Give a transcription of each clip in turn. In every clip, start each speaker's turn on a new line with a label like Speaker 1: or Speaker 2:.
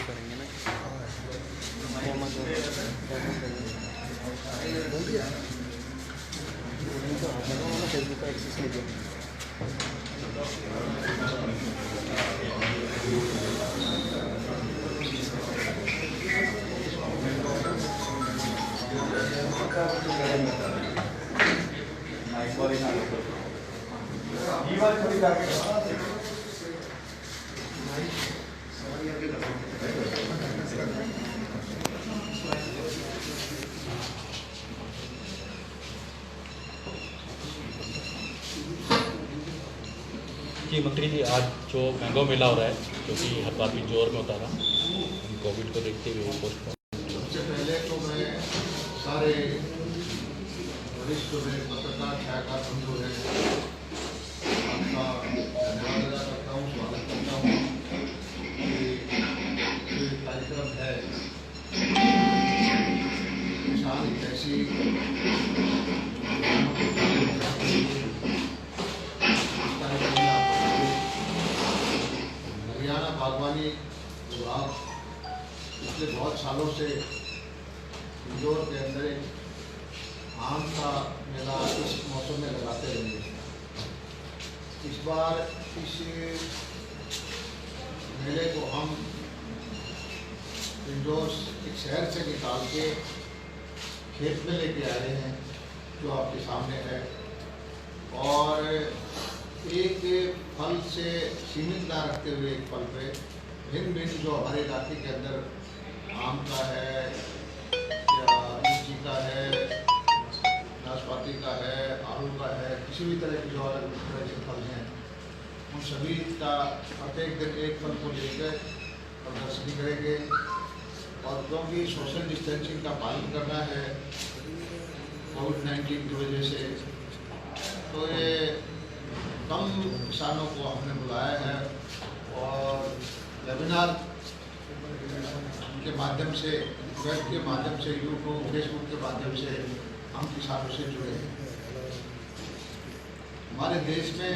Speaker 1: करेंगे ना फेसबुक का एक्सेस लीजिए।
Speaker 2: जी मंत्री जी, आज जो मैंगो मेला हो रहा है जो कि हर बार भी जोर में होता था, कोविड को देखते हुए पोस्टपोन।
Speaker 3: सबसे पहले तो मैं सारे वरिष्ठ पत्रकार छायाकार बंधु हैं, आपका धन्यवाद अदा करता हूँ, स्वागत करता हूँ कि जो कार्यक्रम है किसान एक ऐसी हरियाणा बागवानी विभाग पिछले बहुत सालों से इंदौर के अंदर एक आम का मेला इस मौसम में लगाते रहेंगे। इस बार इस मेले को हम इंदौर एक शहर से निकाल के खेत में लेके आ रहे हैं, जो आपके सामने है, और एक फल से सीमित ना रखते हुए एक फल पे भिन्न भिन्न जो हमारे इलाके के अंदर आम का है या लीची का है, नाशपाती का है, आलू का है, किसी भी तरह के जो अलग तरह के फल हैं, उन सभी का प्रत्येक दिन एक फल को लेकर प्रदर्शनी करेंगे। और क्योंकि सोशल डिस्टेंसिंग का पालन करना है कोविड-19 की वजह से, तो ये कम किसानों को हमने बुलाया है और वेबिनार के माध्यम से, वेब के माध्यम से, यूट्यूब फेसबुक के माध्यम से हम किसानों से जुड़े हैं। हमारे देश में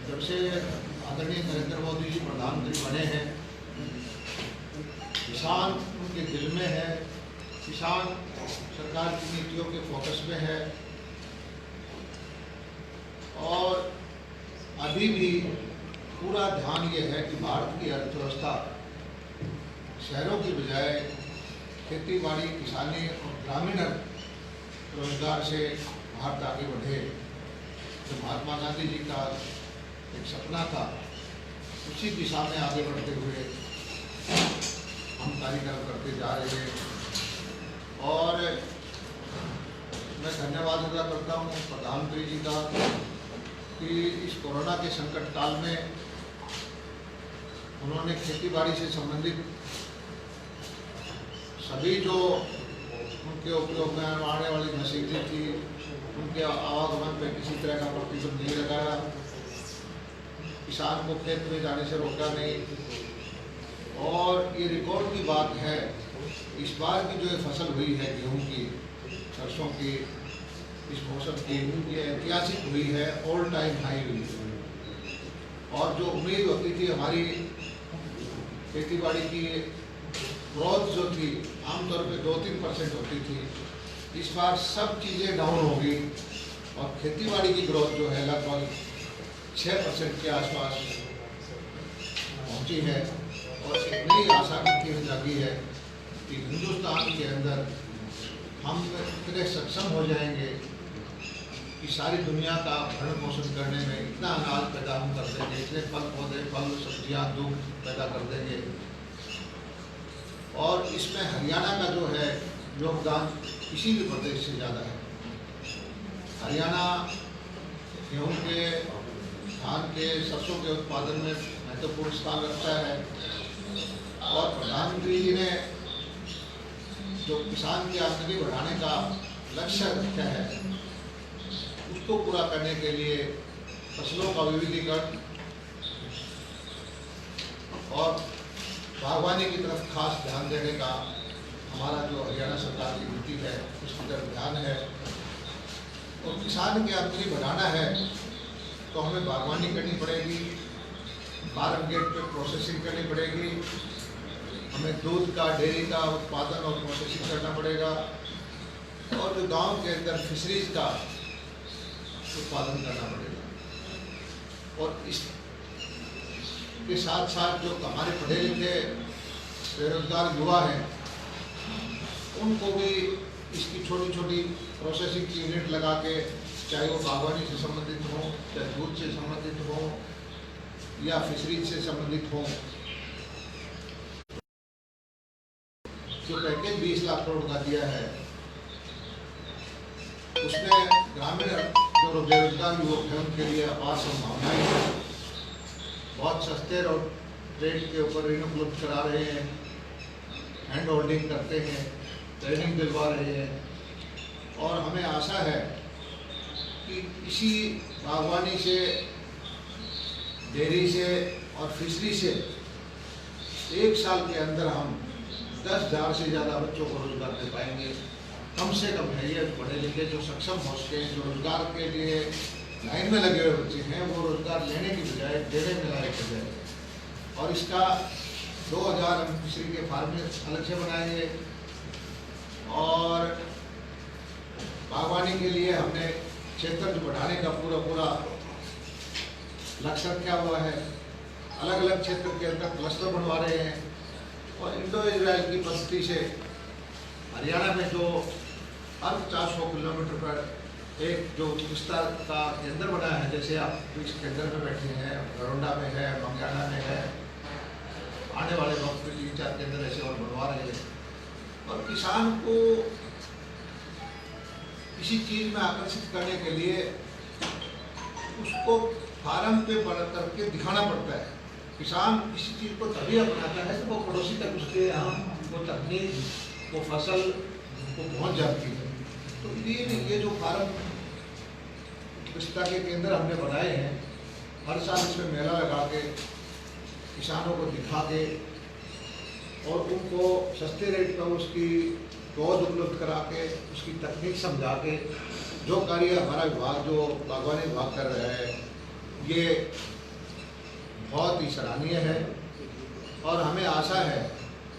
Speaker 3: जब से आदरणीय नरेंद्र मोदी जी प्रधानमंत्री बने हैं, किसान उनके दिल में है, किसान सरकार की नीतियों के फोकस में है, और अभी भी पूरा ध्यान ये है कि भारत की अर्थव्यवस्था शहरों की बजाय खेती बाड़ी, किसानी और ग्रामीण रोजगार से भारत आगे बढ़े। जो महात्मा गांधी जी का एक सपना था, उसी दिशा में आगे बढ़ते हुए हम कार्यक्रम करते जा रहे हैं। और मैं धन्यवाद अदा करता हूँ प्रधानमंत्री जी का कि इस कोरोना के संकट काल में उन्होंने खेती बाड़ी से संबंधित सभी जो उनके उपयोग में आने वाली मशीनरी थी, उनके आवागमन पर किसी तरह का प्रतिबंध नहीं लगाया, किसान को खेत में जाने से रोका नहीं। और ये रिकॉर्ड की बात है, इस बार की जो फसल हुई है गेहूं की, सरसों की, इस मौसम की, ये ऐतिहासिक हुई है, ऑल टाइम हाई हुई है। और जो उम्मीद होती थी हमारी खेतीबाड़ी की ग्रोथ जो थी आमतौर पे 2-3% होती थी, इस बार सब चीज़ें डाउन हो गई और खेतीबाड़ी की ग्रोथ जो है लगभग 6% के आसपास पहुंची है। और एक नई आशा की जागी है कि हिंदुस्तान के अंदर हम इतने सक्षम हो जाएंगे कि सारी दुनिया का भरण पोषण करने में इतना अनाज पैदा हम कर देंगे, इतने फल पौधे, फल, सब्जियां, दूध पैदा कर देंगे। और इसमें हरियाणा का जो है योगदान किसी भी प्रदेश से ज़्यादा है। हरियाणा गेहूँ के, धान के, सरसों के उत्पादन में महत्वपूर्ण स्थान रखता है। और प्रधानमंत्री जी ने जो किसान की आमदनी बढ़ाने का लक्ष्य रखा है, उसको पूरा करने के लिए फसलों का विविधीकरण और बागवानी की तरफ खास ध्यान देने का हमारा जो हरियाणा सरकार की नीति है, उसकी तरफ ध्यान है। और किसान की आमदनी बढ़ाना है तो हमें बागवानी करनी पड़ेगी, फार्म गेट पे प्रोसेसिंग करनी पड़ेगी, हमें दूध का, डेयरी का उत्पादन और प्रोसेसिंग करना पड़ेगा, और जो गांव के अंदर फिशरीज का उत्पादन करना पड़ेगा। और इसके साथ साथ जो हमारे पढ़े लिखे बेरोजगार युवा हैं, उनको भी इसकी छोटी छोटी प्रोसेसिंग की यूनिट लगा के, चाहे वो बागवानी से संबंधित हो, चाहे दूध से संबंधित हो या फिशरीज से संबंधित हो, जो पैकेज 20 लाख करोड़ का दिया है, उसमें ग्रामीण जो बेरोजगार युवक हैं उनके लिए अपार संभावनाएं हैं। बहुत सस्ते रेट के ऊपर ऋण उपलब्ध करा रहे हैं, हैंड होल्डिंग करते हैं, ट्रेनिंग दिलवा रहे हैं, और हमें आशा है कि इसी बागवानी से, डेयरी से और फिशरी से 1 साल के अंदर हम 10,000 से ज़्यादा बच्चों को रोजगार दे पाएंगे। कम से कम है ये पढ़े लिखे जो सक्षम हो सके, जो रोजगार के लिए लाइन में लगे हुए बच्चे हैं, वो रोजगार लेने की बजाय देने में लायक हो जाए। और इसका 2000 हम फिशरी के फार्म अलग से बनाएंगे, और बागवानी के लिए हमने क्षेत्र बढ़ाने का पूरा लक्ष्य रखा हुआ है। अलग अलग क्षेत्र के अंदर क्लस्टर बनवा रहे हैं, और इंडो इजराइल की पद्धति से हरियाणा में जो हर 400 किलोमीटर पर एक जो विस्तार का केंद्र बना है, जैसे आप इस केंद्र में बैठे हैं, गरोंडा में है, मंगाना में है, आने वाले वक्त में 3-4 केंद्र ऐसे और बनवा रहे हैं। और किसान को किसी चीज़ में आकर्षित करने के लिए उसको फार्म पे बढ़ करके दिखाना पड़ता है। किसान किसी चीज़ को तभी अपनाता है जब वो पड़ोसी तक उसके यहाँ वो तकनीक, वो फसल को पहुँच जाती है। तो ये जो फार्म विस्तार के केंद्र हमने बनाए हैं, हर साल इसमें मेला लगा के किसानों को दिखा के और उनको सस्ते रेट पर उसकी पौध उपलब्ध करा के, उसकी तकनीक समझा के, जो कार्य हमारा विभाग, जो बागवानी विभाग कर रहा है, ये बहुत ही सराहनीय है। और हमें आशा है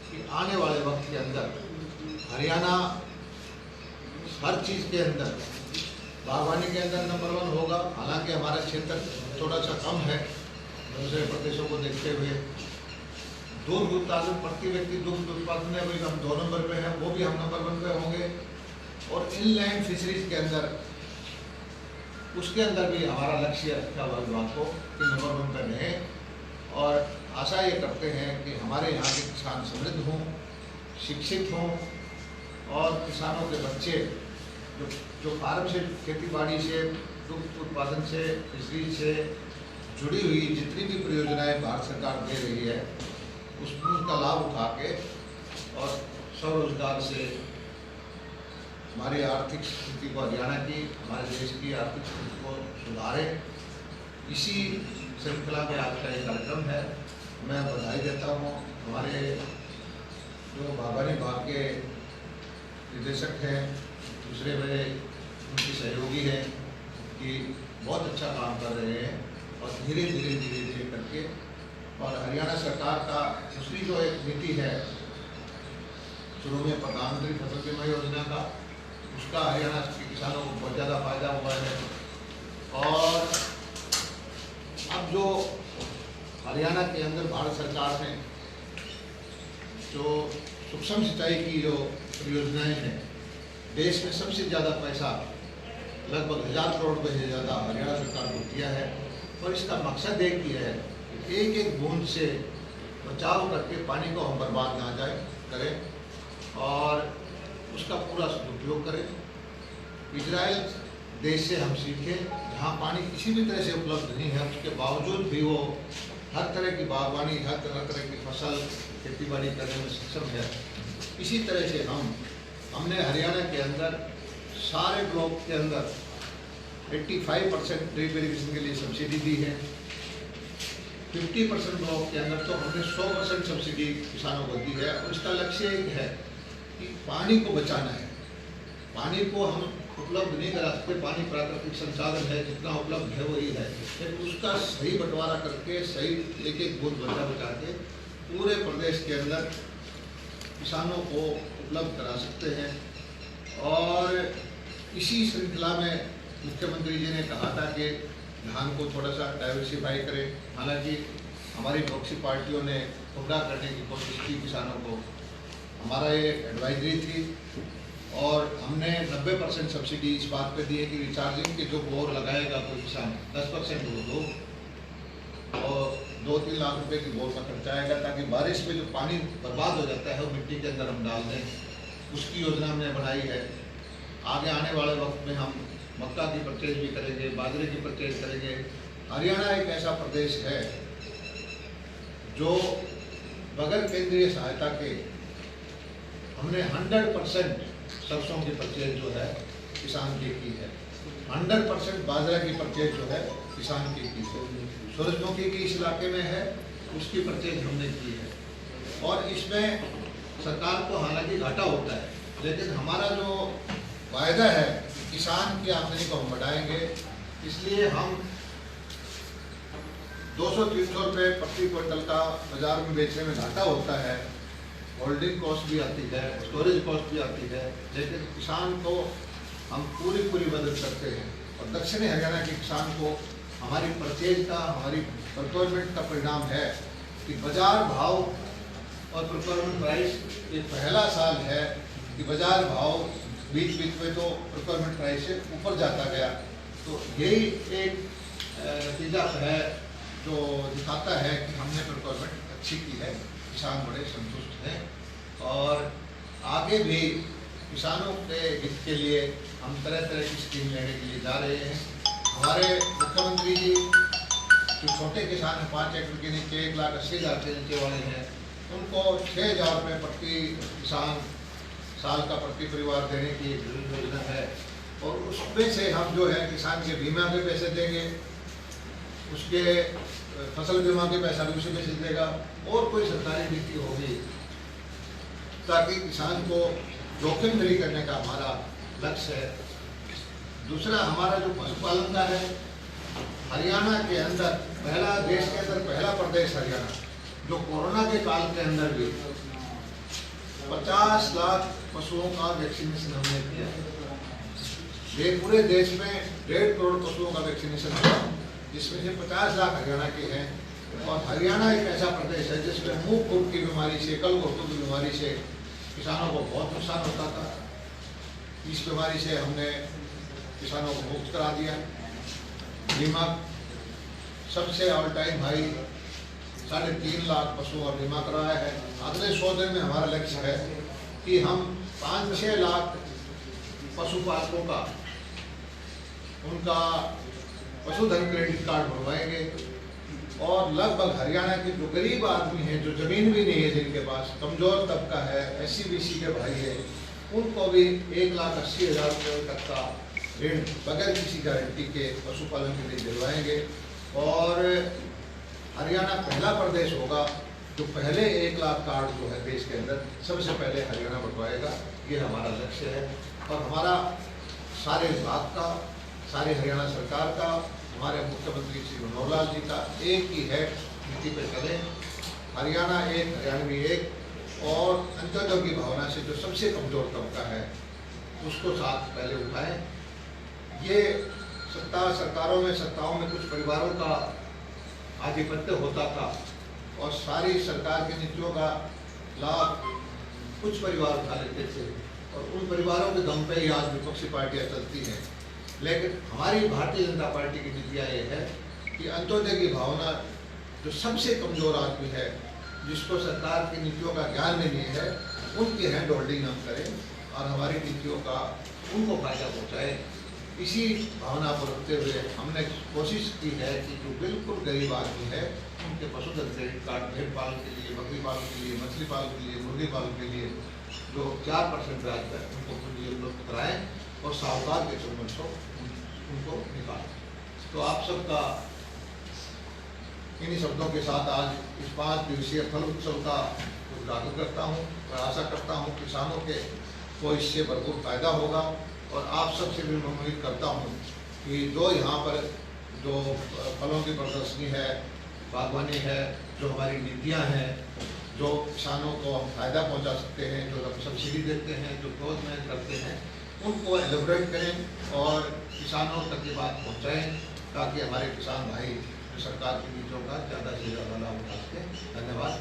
Speaker 3: कि आने वाले वक्त के अंदर हरियाणा हर चीज़ के अंदर, बागवानी के अंदर नंबर 1 होगा। हालांकि हमारा क्षेत्र थोड़ा सा कम है दूसरे प्रदेशों को देखते हुए। दूध उत्पादन, प्रति व्यक्ति दुग्ध उत्पादन में भी हम 2 नंबर पे हैं, वो भी हम नंबर 1 पे होंगे। और इनलैंड फिशरीज के अंदर, उसके अंदर भी हमारा लक्ष्य रखा हुआ विभाग को कि नंबर 1 पे रहें। और आशा ये करते हैं कि हमारे यहाँ के किसान समृद्ध हों, शिक्षित हों, और किसानों के बच्चे जो फार्म से, खेती बाड़ी से, दुग्ध उत्पादन से, फिशरीज से जुड़ी हुई जितनी भी परियोजनाएं भारत सरकार दे रही है, उसका लाभ उठा के और स्वरोजगार से हमारी आर्थिक स्थिति को, हरियाणा की, हमारे देश की आर्थिक स्थिति को सुधारें। इसी श्रृंखला में आज का ये कार्यक्रम है। मैं बधाई देता हूँ हमारे जो बागवानी विभाग के निदेशक हैं, दूसरे मेरे उनकी सहयोगी हैं, कि बहुत अच्छा काम कर रहे हैं, और धीरे धीरे करके। और हरियाणा सरकार का दूसरी जो एक नीति है, शुरू में प्रधानमंत्री फसल बीमा योजना का, उसका हरियाणा के किसानों को बहुत ज़्यादा फायदा हुआ है। और अब जो हरियाणा के अंदर भारत सरकार ने जो सूक्ष्म सिंचाई की जो परियोजनाएं हैं, देश में सबसे ज़्यादा पैसा, लगभग 1000 करोड़ रुपये से ज़्यादा हरियाणा सरकार को दिया है। और इसका मकसद एक ही है कि एक बूंद से बचाव करके पानी को हम बर्बाद ना करें और उसका पूरा सदुपयोग करें। इजराइल देश से हम सीखें, जहाँ पानी किसी भी तरह से उपलब्ध नहीं है, उसके बावजूद भी वो हर तरह की बागवानी, हर तरह की फसल, खेती बाड़ी करने में सक्षम है। इसी तरह से हमने हरियाणा के अंदर सारे ब्लॉक के अंदर 85% ड्रिप इरिगेशन के लिए सब्सिडी दी है। 50% ब्लॉक के अंदर तो हमने 100% सब्सिडी किसानों को दी है। और इसका लक्ष्य एक है कि पानी को बचाना है। पानी को हम उपलब्ध नहीं करा सकते, पानी प्राकृतिक संसाधन है, जितना उपलब्ध है वही है, लेकिन उसका सही बंटवारा करके सही एक एक बूंद बचा के पूरे प्रदेश के अंदर किसानों को उपलब्ध करा सकते हैं। और इसी श्रृंखला में मुख्यमंत्री जी ने कहा था कि धान को थोड़ा सा डाइवर्सिफाई करें। हालांकि हमारी विपक्षी पार्टियों ने गुमराह करने की कोशिश की किसानों को। हमारा ये एडवाइजरी थी और हमने 90% सब्सिडी इस बात पे दी है कि रिचार्जिंग के जो बोर लगाएगा कोई किसान 10% वो दो और 2-3 लाख रुपए की बोर का खर्चा आएगा, ताकि बारिश में जो पानी बर्बाद हो जाता है वो मिट्टी के अंदर हम डाल दें। उसकी योजना हमने बनाई है। आगे आने वाले वक्त में हम मक्का की परचेज भी करेंगे, बाजरे की परचेज करेंगे। हरियाणा एक ऐसा प्रदेश है जो बगैर केंद्रीय सहायता के हमने 100% सरसों की परचेज जो है किसान की है, 100% बाजरा की परचेज जो है किसान की है, सूरजमुखी की इस इलाके में है उसकी परचेज हमने की है। और इसमें सरकार को हालांकि घाटा होता है, लेकिन हमारा जो वायदा है किसान की आमदनी को हम बढ़ाएंगे। इसलिए हम 200-300 रुपये प्रति क्विंटल का बाजार में बेचने में घाटा होता है, होल्डिंग कॉस्ट भी आती है, स्टोरेज कॉस्ट भी आती है, लेकिन किसान को हम पूरी मदद करते हैं। और दक्षिणी हरियाणा के किसान को हमारी परचेज का, हमारी प्रोक्योरमेंट का परिणाम है कि बाजार भाव और प्रोक्योरमेंट प्राइस ये पहला साल है कि बाजार भाव बीच में तो प्रोक्योरमेंट प्राइस से ऊपर जाता गया। तो यही एक नतीजा है जो दिखाता है कि हमने प्रोक्योरमेंट अच्छी की है, किसान बड़े संतुष्ट हैं। और आगे भी किसानों के हित के लिए हम तरह की स्कीम लेने के लिए जा रहे हैं। हमारे मुख्यमंत्री जी जो छोटे किसान हैं, 5 एकड़ के नीचे 1,80,000 के नीचे वाले हैं, उनको 6,000 रुपये प्रति किसान साल का प्रति परिवार देने की योजना है। और उसमें से हम जो है किसान के बीमा के पैसे देंगे, उसके फसल बीमा के पैसा भी उसी में से देगा। और कोई सरकारी नीति होगी ताकि किसान को जोखिम फ्री करने का हमारा लक्ष्य है। दूसरा हमारा जो पशुपालन का है, हरियाणा के अंदर पहला, देश के अंदर पहला प्रदेश हरियाणा जो कोरोना के काल के अंदर भी 50 लाख पशुओं का वैक्सीनेशन हमने किया। ये पूरे देश में 1.5 करोड़ पशुओं का वैक्सीनेशन हुआ, जिसमें से 50 लाख हरियाणा के हैं। और हरियाणा एक ऐसा प्रदेश है जिसमें मुंह खुर की बीमारी से, गलघोटू की बीमारी से किसानों को बहुत नुकसान होता था। इस बीमारी से हमने किसानों को मुक्त करा दिया। बीमा सबसे ऑल टाइम हाई 3.5 लाख पशुओं का बीमा कराया है। अगले 100 दिन में हमारा लक्ष्य है कि हम 5-6 लाख पशुपालकों का उनका पशुधन क्रेडिट कार्ड बनवाएंगे। और लगभग हरियाणा के जो गरीब आदमी हैं, जो ज़मीन भी नहीं है, जिनके पास कमज़ोर तबका है, SC-BC के भाई है, उनको भी 1,80,000 रुपये तक का ऋण बगैर किसी गारंटी के पशुपालन के लिए दिलवाएंगे। और हरियाणा पहला प्रदेश होगा जो पहले 1 लाख कार्ड जो है देश के अंदर सबसे पहले हरियाणा बंटवाएगा। ये हमारा लक्ष्य है। और हमारा सारे विभाग का, सारी हरियाणा सरकार का, हमारे मुख्यमंत्री श्री मनोहर लाल जी का एक ही है, नीति पे चले। हरियाणा एक, हरियाणवी एक। और अंत्योदय की भावना से जो सबसे कमज़ोर तबका है उसको साथ पहले उठाएं। ये सरकारों में, सत्ताओं में कुछ परिवारों का आधिपत्य होता था और सारी सरकार की नीतियों का लाभ कुछ परिवार उठा लेते थे और उन परिवारों के दम पे ही आज विपक्षी पार्टियां चलती हैं। लेकिन हमारी भारतीय जनता पार्टी की नीतियाँ ये है कि अंत्योदय की भावना, जो सबसे कमज़ोर आदमी है, जिसको सरकार की नीतियों का ज्ञान नहीं है, उनकी हैंड होल्डिंग हम करें और हमारी नीतियों का उनको फायदा पहुँचाए। इसी भावना को रखते हुए हमने कोशिश की है कि जो बिल्कुल गरीब आदमी है उनके पशुधन क्रेडिट कार्ड, भेड़ पालन के लिए, बकरी पालन के लिए, मछली पालन के लिए, मुर्गी पालन के लिए जो 4% ब्याज पर उनको पूंजी उपलब्ध कराएँ और साहूकार के चुंबन से उनको निकालें। तो आप सबका इन्हीं शब्दों के साथ आज इस 5 दिवसीय फल उत्सव का उद्घाटन करता हूँ और आशा करता हूँ किसानों के को इससे भरपूर फायदा होगा। और आप सबसे भी मैं उम्मीद करता हूँ कि जो यहाँ पर जो फलों की प्रदर्शनी है, बागवानी है, जो हमारी नीतियाँ हैं, जो किसानों को हम फायदा पहुँचा सकते हैं, जो हम सब्सिडी देते हैं, जो ग्रोथ में करते हैं, उनको एलिब्रेट करें और किसानों तक ये बात पहुँचाएँ ताकि हमारे किसान भाई सरकार की नीतियों का ज़्यादा से ज़्यादा लाभ उठा सकें। धन्यवाद।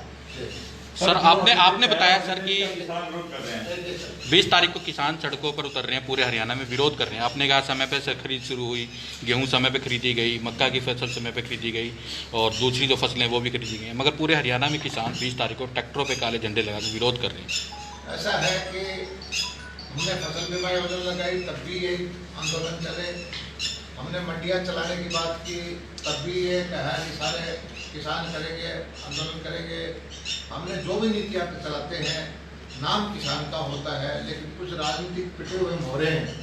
Speaker 2: सर आपने बताया सर कि
Speaker 4: किसान विरोध कर रहे हैं।
Speaker 2: 20 तारीख को किसान सड़कों पर उतर रहे हैं, पूरे हरियाणा में विरोध कर रहे हैं। आपने कहा समय पे खरीद शुरू हुई, गेहूं समय पे खरीदी गई, मक्का की फसल समय पे खरीदी गई और दूसरी जो फसलें वो भी खरीदी गई, मगर पूरे हरियाणा में किसान 20 तारीख को ट्रैक्टरों पे काले झंडे लगा के विरोध कर रहे हैं।
Speaker 3: ऐसा है कि हमने फसल बीमा योजना लगाई तब भी यही आंदोलन चले, हमने मंडियाँ चलाने की बात की तब भी ये कहा कि सारे किसान करेंगे, आंदोलन करेंगे। हमने जो भी नीतियाँ चलाते हैं नाम किसान का होता है, लेकिन कुछ राजनीतिक पिटे हुए मोहरे हैं,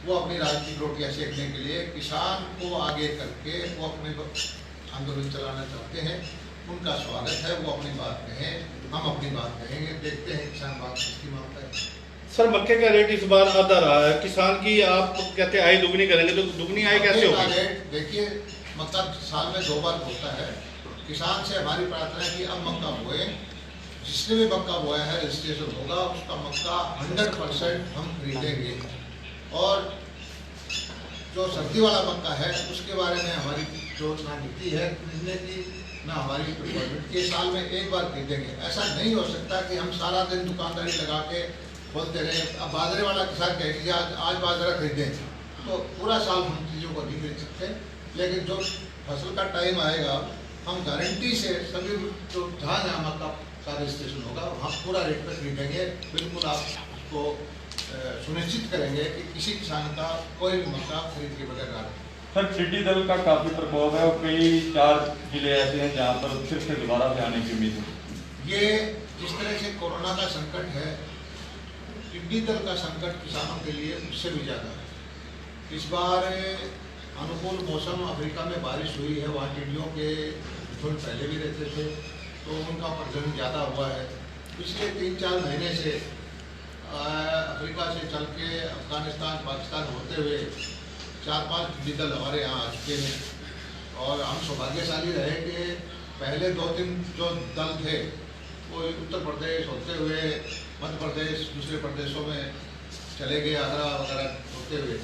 Speaker 3: वो अपनी राजनीतिक रोटियाँ सेकने के लिए किसान को आगे करके वो अपने आंदोलन चलाना चाहते हैं। उनका स्वागत है, वो अपनी बात कहें, हम अपनी बात कहेंगे, देखते हैं किसान बात किसकी मानता है।
Speaker 4: सर मक्के का रेट इस बार आधा रहा है, किसान की आप कहते हैं आय दुगनी करेंगे, तो दुगनी आय कैसे होगी?
Speaker 3: देखिए मक्का साल में 2 बार होता है। किसान से हमारी प्रार्थना है कि अब मक्का बोए, जिसने भी मक्का बोया है रजिस्ट्रेशन होगा, उसका मक्का 100% हम खरीदेंगे। और जो सर्दी वाला मक्का है उसके बारे में हमारी जो ना नीति है खरीदने की, ना हमारी गवर्नमेंट के साल में एक बार खरीदेंगे। ऐसा नहीं हो सकता कि हम सारा दिन दुकानदारी लगा के बोलते रहे। अब बाजरे वाला किसान कहेंगे आज बाजरा खरीदें, तो पूरा साल हम चीज़ों को नहीं खरीद सकते। लेकिन जो फसल का टाइम आएगा, हम गारंटी से सभी जो जहाँ जहाँ मक्का का रजिस्ट्रेशन होगा वहाँ पूरा रेट पर खरीदेंगे। बिल्कुल आप उसको सुनिश्चित करेंगे कि किसी किसान का कोई भी मक्का खरीद के बगैर ना रहे।
Speaker 4: सर टिड्डी दल का काफी प्रकोप है और कई 4 जिले ऐसे हैं जहाँ पर फिर से दोबारा से आने की उम्मीद है।
Speaker 3: ये जिस तरह से कोरोना का संकट है, टिड्डी दल का संकट किसानों के लिए उससे भी ज़्यादा है। इस बार अनुकूल मौसम, अफ्रीका में बारिश हुई है, वहाँ टिड्डियों के झुंड पहले भी रहते थे, तो उनका प्रजनन ज़्यादा हुआ है। पिछले 3-4 महीने से अफ्रीका से चल के अफगानिस्तान, पाकिस्तान होते हुए 4-5 टिड्डी दल हमारे यहाँ आ चुके हैं। और हम सौभाग्यशाली रहे कि पहले 2-3 जो दल थे वो उत्तर प्रदेश होते हुए मध्य प्रदेश, दूसरे प्रदेशों में चले गए, आगरा वगैरह होते हुए।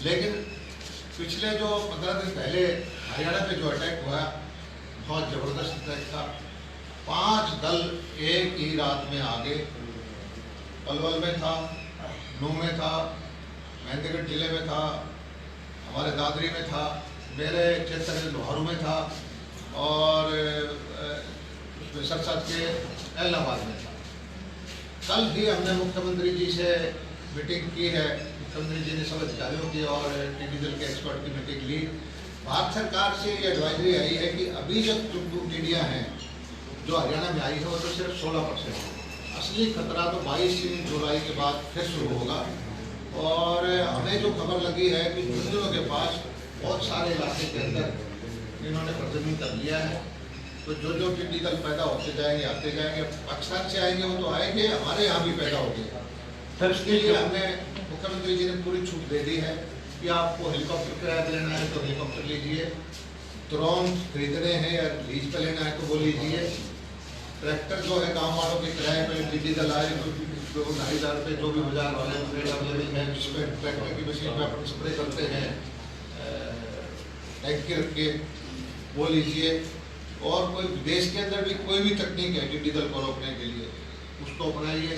Speaker 3: लेकिन पिछले जो 15 दिन पहले हरियाणा पे जो अटैक हुआ, बहुत ज़बरदस्त अटैक था। 5 दल एक ही रात में आ गए। पलवल में था, नूह में था, महेंद्रगढ़ जिले में था, हमारे दादरी में था, मेरे क्षेत्र में लोहारू में था और सरसद के इलाहाबाद में था। कल भी हमने मुख्यमंत्री जी से मीटिंग की है, मुख्यमंत्री जी ने सब अधिकारियों की और टिड्डी दल के एक्सपर्ट की मीटिंग ली। भारत सरकार से ये एडवाइजरी आई है कि अभी जो टिड्डियाँ हैं जो हरियाणा में आई है वो तो सिर्फ 16% है। असली खतरा तो 22 जुलाई के बाद फिर शुरू होगा। और हमें जो खबर लगी है कि झुंझुनू के पास बहुत सारे इलाके के अंदर इन्होंने प्रजनन कर लिया है। तो जो टिड्डी दल पैदा होते जाएंगे, आते जाएंगे, पाकिस्तान से आएंगे वो तो आएंगे, हमारे यहाँ भी पैदा होंगे। फिर उसके लिए हमने मुख्यमंत्री जी ने पूरी छूट दे दी है कि आपको हेलीकॉप्टर किराया लेना है तो हेलीकॉप्टर लीजिए, ड्रोन खरीदने हैं या लीज पे लेना है तो वो लीजिए। ट्रैक्टर जो है गाँव वालों के किराए पे टिड्डी दल आए तो 2,500 रुपये जो भी बाजार वाले रेट अवेलेबल है, जिसमें ट्रैक्टर की मशीन में अपन स्प्रे करते हैं टैंक के रख के, वो लीजिए। और कोई देश के अंदर भी कोई भी तकनीक है टिड्डी दल को रोकने के लिए, उसको अपनाइए।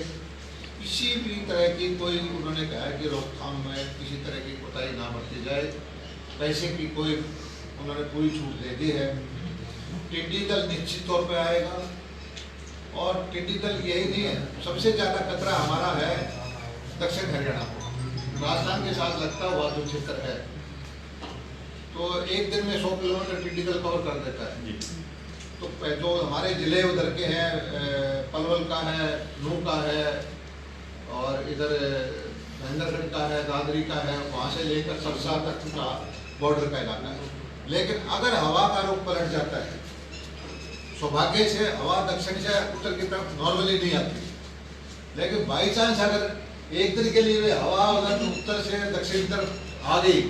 Speaker 3: किसी भी तरह की कोई उन्होंने कहा है कि रोकथाम में किसी तरह की कोताही ना बरती जाए। पैसे की कोई उन्होंने पूरी छूट दे दी है। टिड्डी दल निश्चित तौर पे आएगा। और टिड्डी दल यही नहीं है, सबसे ज़्यादा खतरा हमारा है दक्षिण हरियाणा को, राजस्थान के साथ लगता हुआ जो क्षेत्र है, तो एक दिन में 100 किलोमीटर टिड्डी दल कवर कर देता है। तो जो हमारे ज़िले उधर के हैं, पलवल का है, नूह का है और इधर महेंद्रगढ़ का है, दादरी का है, वहाँ से लेकर सरसा तक का बॉर्डर का इलाका है। लेकिन अगर हवा का रुख पलट जाता है, सौभाग्य से हवा दक्षिण से उत्तर की तरफ नॉर्मली नहीं आती, लेकिन बाई चांस अगर एक दिन के लिए हवा उधर उत्तर से दक्षिण तरफ आ गई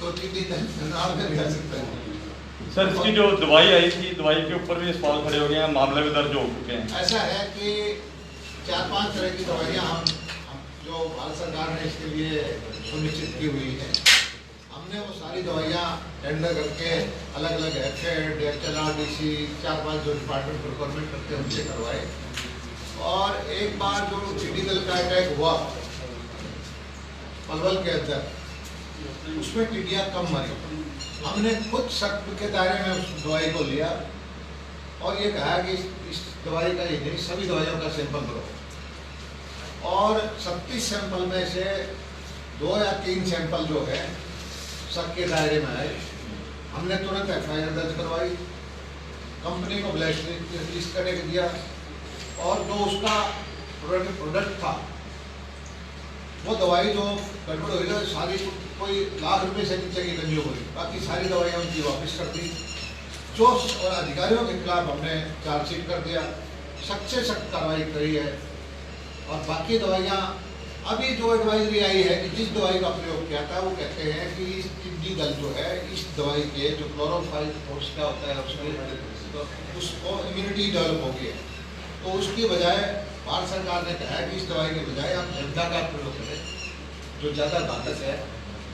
Speaker 3: तो टिड्डी नाड़ में भी आ सकता है।
Speaker 4: सर, इसकी जो दवाई आई थी, दवाई के ऊपर भी सवाल खड़े हो गए हैं, मामले में दर्ज हो चुके हैं।
Speaker 3: ऐसा है कि 4-5 तरह की दवाइयाँ हम जो भारत सरकार ने इसके लिए सुनिश्चित की हुई है, हमने वो सारी दवाइयाँ टेंडर करके अलग अलग एफेड, HLRDC 4-5 जो डिपार्टमेंट प्रोक्योरमेंट करते हैं उनसे करवाए। और एक बार जो टिड्डी दल का अटैक हुआ पलवल के अंदर, उसमें टिड्डियाँ कम मरी। हमने खुद शक के दायरे में उस दवाई को लिया और ये कहा कि इस दवाई का ही नहीं, सभी दवाइयों का सैंपल लो। और 37 सैंपल में से 2 या 3 सैंपल जो है शक के दायरे में आए। हमने तुरंत FIR दर्ज करवाई, कंपनी को ब्लैक लिस्ट करने के दिया और जो उसका प्रोडक्ट था, वो दवाई जो गड़बड़ हुई है सारी कोई लाख रुपए से नीचे की नहीं हुई, बाकी सारी दवाइयाँ उनकी वापस कर दी। जो और अधिकारियों के खिलाफ हमने चार्जशीट कर दिया, सख्त से सख्त कार्रवाई करी है। और बाकी दवाइयाँ अभी जो एडवाइजरी आई है कि जिस दवाई का प्रयोग किया था वो कहते हैं कि इस टिड्डी दल जो है इस दवाई के जो क्लोरोफाइल फोर्स क्या होता है उसमें उसको इम्यूनिटी डेवलप हो गई है, तो उसकी बजाय भारत सरकार ने कहा है कि इस दवाई के बजाय आप झंडा का प्रयोग करें जो ज़्यादा घातक है।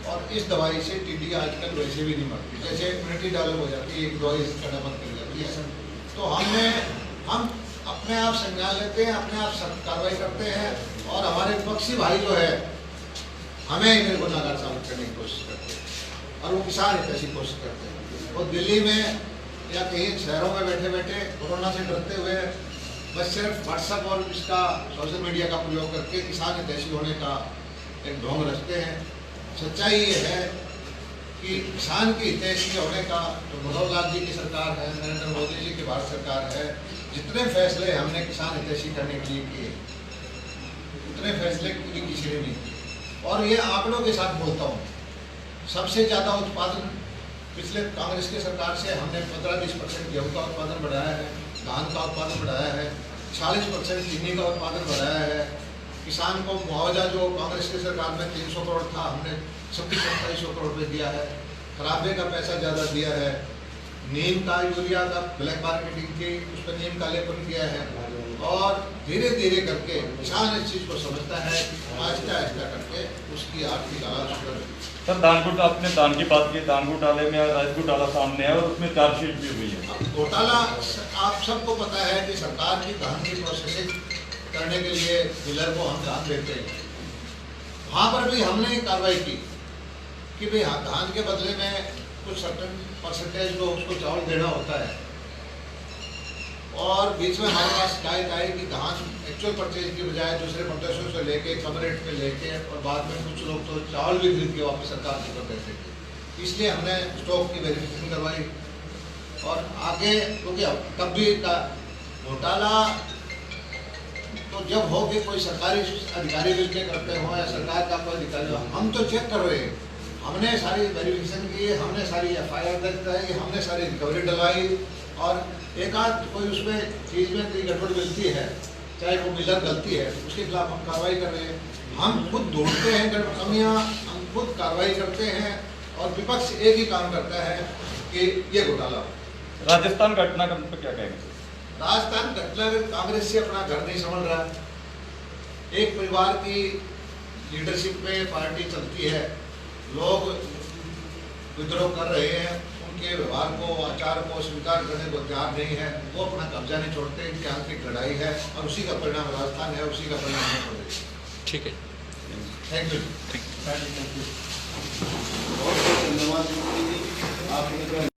Speaker 3: और इस दवाई से टिड्डी आजकल वैसे भी नहीं मरती, जैसे इम्यूनिटी डेवलप हो जाती है एक दवाई करना बंद कर जाती है। तो हम अपने आप संज्ञान लेते हैं, अपने आप कार्रवाई करते हैं और हमारे विपक्षी भाई जो है हमें इन्हें गुनाहगार साबित करने की कोशिश करते हैं और वो किसान ऐसी कोशिश करते हैं। वो दिल्ली में या कहीं शहरों में बैठे बैठे कोरोना से डरते हुए बस सिर्फ व्हाट्सएप और इसका सोशल मीडिया का प्रयोग करके किसान हितैषी होने का एक ढोंग रचते हैं। सच्चाई ये है कि किसान की हितैषी होने का जो मनोहर लाल जी की सरकार है, नरेंद्र मोदी जी की भारत सरकार है, जितने फैसले हमने किसान हितैषी करने के लिए किए उतने फैसले पूरी किसी ने नहीं किए। और ये आंकड़ों के साथ बोलता हूँ, सबसे ज़्यादा उत्पादन पिछले कांग्रेस की सरकार से हमने 15-20% गेहूँ का उत्पादन बढ़ाया है, धान का उत्पादन बढ़ाया है, 40% चीनी का उत्पादन बढ़ाया है। किसान को मुआवजा जो कांग्रेस की सरकार में 300 करोड़ था, हमने 26-27 करोड़ रुपये दिया है। खराबे का पैसा ज़्यादा दिया है। नीम का यूरिया का ब्लैक मार्केटिंग की, उस पर नीम का लेपन किया है। और धीरे धीरे करके किसान इस चीज़ को समझता है, आहिस्ता आहिस्ता करके उसकी आर्थिक हालत सुधर रही है।
Speaker 4: सर, आपने दान की बात की, दान घोटाले में राइस घोटाला सामने है और उसमें चार्जशीट भी हुई है।
Speaker 3: घोटाला आप सबको पता है कि सरकार की धान की प्रोसेसिंग करने के लिए डीलर को हम धान देते हैं। वहाँ पर भी हमने कार्रवाई की कि भाई धान के बदले में कुछ सर्टन परसेंटेज जो उसको चावल देना होता है। और बीच में हमारे पास शिकायत आई कि धान एक्चुअल परचेज की बजाय दूसरे प्रदेशों से लेके कम रेट पे लेके और बाद में कुछ लोग तो चावल भी खरीद के वापस सरकार को कर देते थे। इसलिए हमने स्टॉक की वेरिफिकेशन करवाई और आगे क्योंकि तब भी का घोटाला तो जब हो कि कोई सरकारी अधिकारी मिलकर करते हो या सरकार का कोई अधिकारी हो, हम तो चेक कर रहे हैं। हमने सारी वेरिफिकेशन की, हमने सारी FIR दर्ज कराई, हमने सारी रिकवरी डलवाई और एक आध कोई उसमें चीज़ में कोई गड़बड़ मिलती है, चाहे वो मिलर गलती है, उसके खिलाफ हम कार्रवाई कर रहे हैं। हम खुद ढूंढते हैं गड़बड़ कमियाँ, हम खुद कार्रवाई करते हैं और विपक्ष एक ही काम करता है कि ये घोटाला हो।
Speaker 4: राजस्थान घटनाक्रम पर क्या कहेंगे?
Speaker 3: राजस्थान घटना कांग्रेस से अपना घर नहीं संभल रहा। एक परिवार की लीडरशिप में पार्टी चलती है, लोग विद्रोह कर रहे हैं, उनके व्यवहार को, आचार को स्वीकार करने को तैयार नहीं है, वो अपना कब्जा नहीं छोड़ते। इनकी आंतरिक लड़ाई है और उसी का परिणाम राजस्थान है, उसी का परिणाम
Speaker 2: ठीक है।
Speaker 3: Thank you.
Speaker 1: बहुत बहुत धन्यवाद आपने